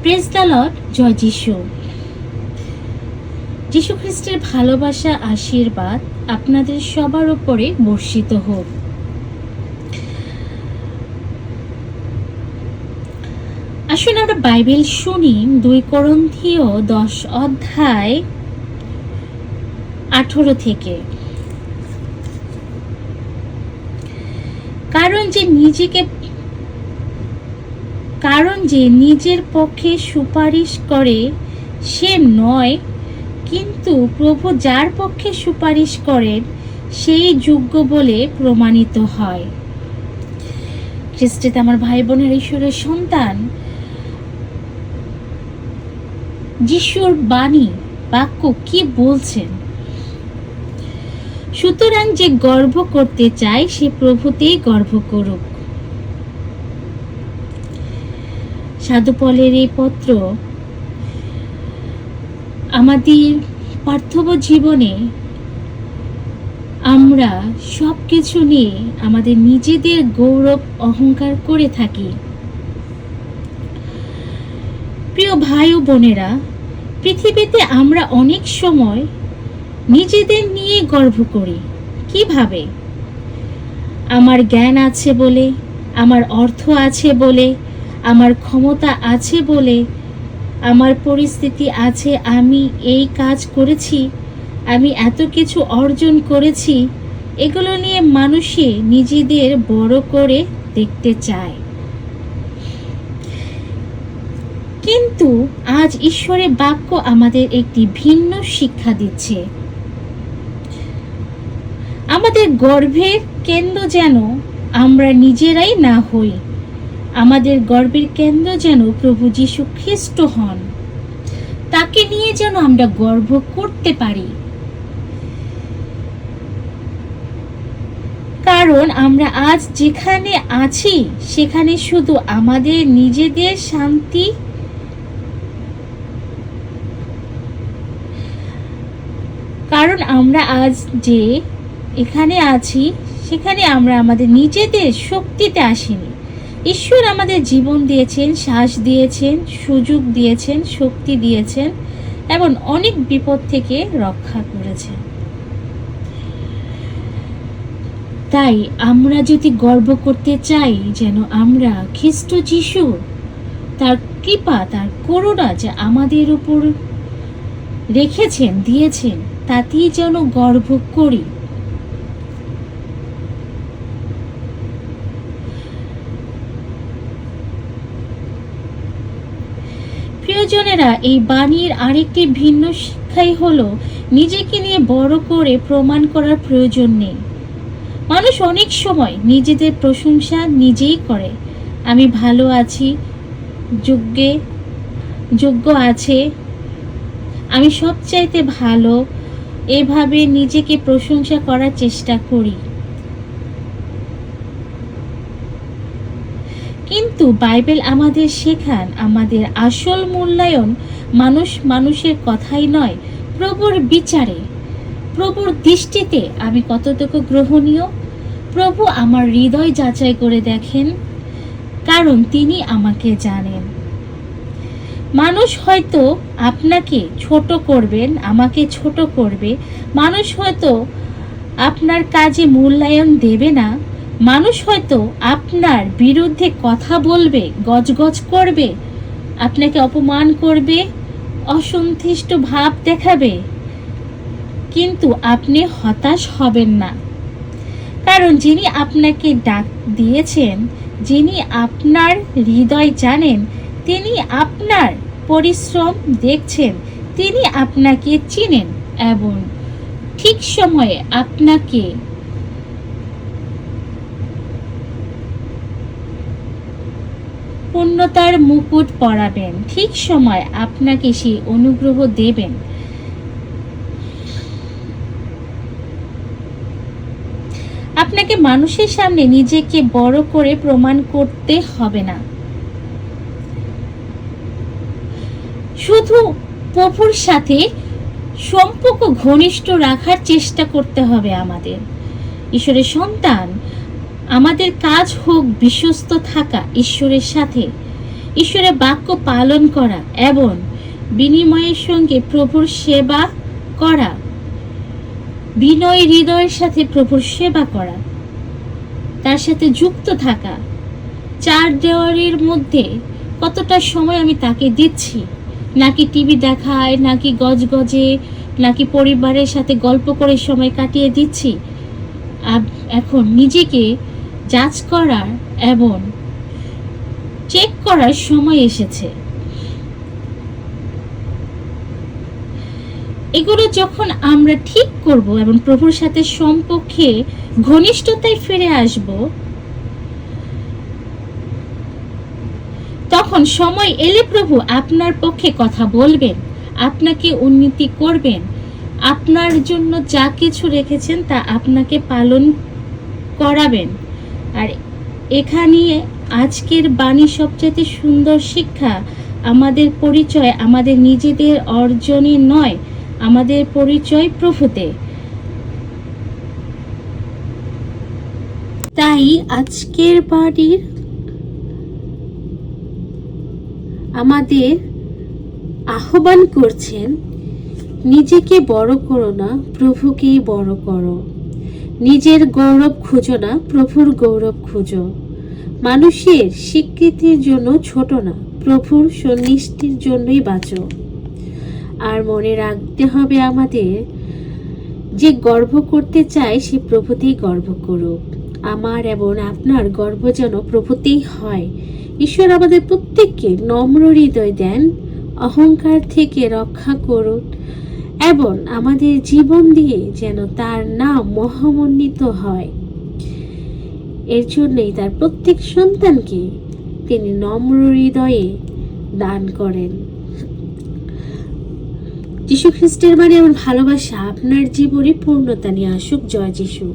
Praise the Lord. জয় যিশু। যিশু খ্রিস্টের ভালোবাসা, আশীর্বাদ আপনাদের সবার উপরে বর্ষিত হোক। আসুন আমরা বাইবেল শুনি 2 করন্থীয় 10 অধ্যায় 18 থেকে। কারণ যে নিজের পক্ষে সুপারিশ করে সে নয়, কিন্তু প্রভু যার পক্ষে সুপারিশ করেন সেই যোগ্য বলে প্রমাণিত হয়। খ্রিস্টে আমার ভাই বোনের, ঈশ্বরের সন্তান, যিশুর বাণী বাক্য কি বলছেন? সুতরাং যে গর্ব করতে চায় সে প্রভুতেই গর্ব করুক। সাধু পলের এই পত্র আমাদের পার্থিব জীবনে আমরা সব কিছু নিয়ে আমাদের নিজেদের গৌরব অহংকার করে থাকি। প্রিয় ভাই ও বোনেরা, পৃথিবীতে আমরা অনেক সময় নিজেদের নিয়ে গর্ব করি। কিভাবে? আমার জ্ঞান আছে বলে, আমার অর্থ আছে বলে, আমার ক্ষমতা আছে বলে, আমার পরিস্থিতি আছে, আমি এই কাজ করেছি, আমি এত কিছু অর্জন করেছি। এগুলো নিয়ে মানুষে নিজেদের বড় করে দেখতে চায়। কিন্তু আজ ঈশ্বরের বাক্য আমাদের একটি ভিন্ন শিক্ষা দিচ্ছে। আমাদের গর্বের কেন্দ্র যেন আমরা নিজেরাই না হই। আমাদের গর্বের কেন্দ্র যেন প্রভু যীশু খ্রিস্ট হন। তাকে নিয়ে যেন আমরা গর্ব করতে পারি। কারণ আমরা আজ যেখানে আছি সেখানে শুধু আমাদের নিজেদের শান্তি, কারণ আমরা আজ যে এখানে আছি সেখানে আমরা আমাদের নিজেদের শক্তিতে আসিনি। ঈশ্বর আমাদের জীবন দিয়েছেন, শ্বাস দিয়েছেন, সুযোগ দিয়েছেন, শক্তি দিয়েছেন এবং অনেক বিপদ থেকে রক্ষা করেছেন। তাই আমরা যদি গর্ব করতে চাই যেন আমরা খ্রিস্ট যিশু, তার কৃপা, তার করুণা যে আমাদের উপর রেখেছেন, দিয়েছেন, তাতেই যেন গর্ব করি। প্রিয়জনেরা, এই বাণীর আরেকটি ভিন্ন শিক্ষাই হলো নিজেকে নিয়ে বড় করে প্রমাণ করার প্রয়োজন নেই। মানুষ অনেক সময় নিজেদের প্রশংসা নিজেই করে। আমি ভালো আছি, যোগ্য আছে, আমি সবচাইতে ভালো, এভাবে নিজেকে প্রশংসা করার চেষ্টা করি। কিন্তু বাইবেল আমাদের শেখান আমাদের আসল মূল্যায়ন মানুষের কথাই নয়, প্রভুর বিচারে, প্রভুর দৃষ্টিতে আমি কতটুকু গ্রহণীয়। প্রভু আমার হৃদয় যাচাই করে দেখেন, কারণ তিনি আমাকে জানেন। মানুষ হয়তো আপনাকে ছোট করবেন, আমাকে ছোট করবে, মানুষ হয়তো আপনার কাজে মূল্যায়ন দেবে না, মানুষ হয়তো আপনার বিরুদ্ধে কথা বলবে, গজগজ করবে, আপনাকে অপমান করবে, অসন্তুষ্ট ভাব দেখাবে। কিন্তু আপনি হতাশ হবেন না, কারণ যিনি আপনাকে ডাক দিয়েছেন, যিনি আপনার হৃদয় জানেন, তিনি আপনার পরিশ্রম দেখছেন, তিনি আপনাকে চিনেন এবং ঠিক সময়ে আপনাকে পূর্ণতার মুকুট পরাবেন, ঠিক সময় আপনাকে সেই অনুগ্রহ দেবেন। আপনাকে মানুষের সামনে নিজেকে বড় করে প্রমাণ করতে হবে না। শুধু প্রভুর সাথে সম্পর্ক ঘনিষ্ঠ রাখার চেষ্টা করতে হবে আমাদের। ঈশ্বরের সন্তান, আমাদের কাজ হোক বিশ্বস্ত থাকা ঈশ্বরের সাথে, ঈশ্বরের বাক্য পালন করা এবং বিনিময়ের সঙ্গে প্রভুর সেবা করা, বিনয় হৃদয়ের সাথে প্রভুর সেবা করা, তার সাথে যুক্ত থাকা। চার দেওয়ালের মধ্যে কতটা সময় আমি তাকে দিচ্ছি, নাকি টিভি দেখায়, নাকি গজগজে, নাকি পরিবারের সাথে গল্প করে সময় কাটিয়ে দিচ্ছি। এখন নিজেকে যাচ করার এবং চেক করার সময় এসেছে। এগুলো যখন আমরা ঠিক করব এবং প্রভুর সাথে সম্পর্কে ঘনিষ্ঠতায় ফিরে আসব, তখন সময় এলে প্রভু আপনার পক্ষে কথা বলবেন, আপনাকে উন্নতি করবেন, আপনার জন্য যা কিছু রেখেছেন তা আপনাকে পালন করাবেন। আর এখানে আজকের বাণী সবচেয়ে সুন্দর শিক্ষা, আমাদের পরিচয় আমাদের নিজেদের অর্জনে নয়, আমাদের পরিচয় প্রভুতে। তাই আজকের বাণীর আমাদের আহ্বান করছেন, নিজেকে বড় করো না, প্রভুকেই বড় করো। নিজের গৌরব খুঁজো না, প্রভুর গৌরব খুঁজো। মানুষের স্বীকৃতির জন্য ছোট না, প্রভুর সন্তুষ্টির জন্যই বাঁচো। আর মনে রাখতে হবে আমাদের, যে গর্ব করতে চায় সে প্রভুতেই গর্ব করুক। আমার এবং আপনার গর্ব যেন প্রভুতেই হয়। ঈশ্বর আমাদের প্রত্যেককে নম্র হৃদয় দেন, অহংকার থেকে রক্ষা করুন এবং আমাদের জীবন দিয়ে যেন তার নাম মহামণ্ডিত হয়। এর জন্যই তার প্রত্যেক সন্তানকে তিনি নম্র হৃদয়ে দান করেন। যীশু খ্রিস্টের বাণী এবং ভালোবাসা আপনার জীবনে পূর্ণতা নিয়ে আসুক। জয় যীশু।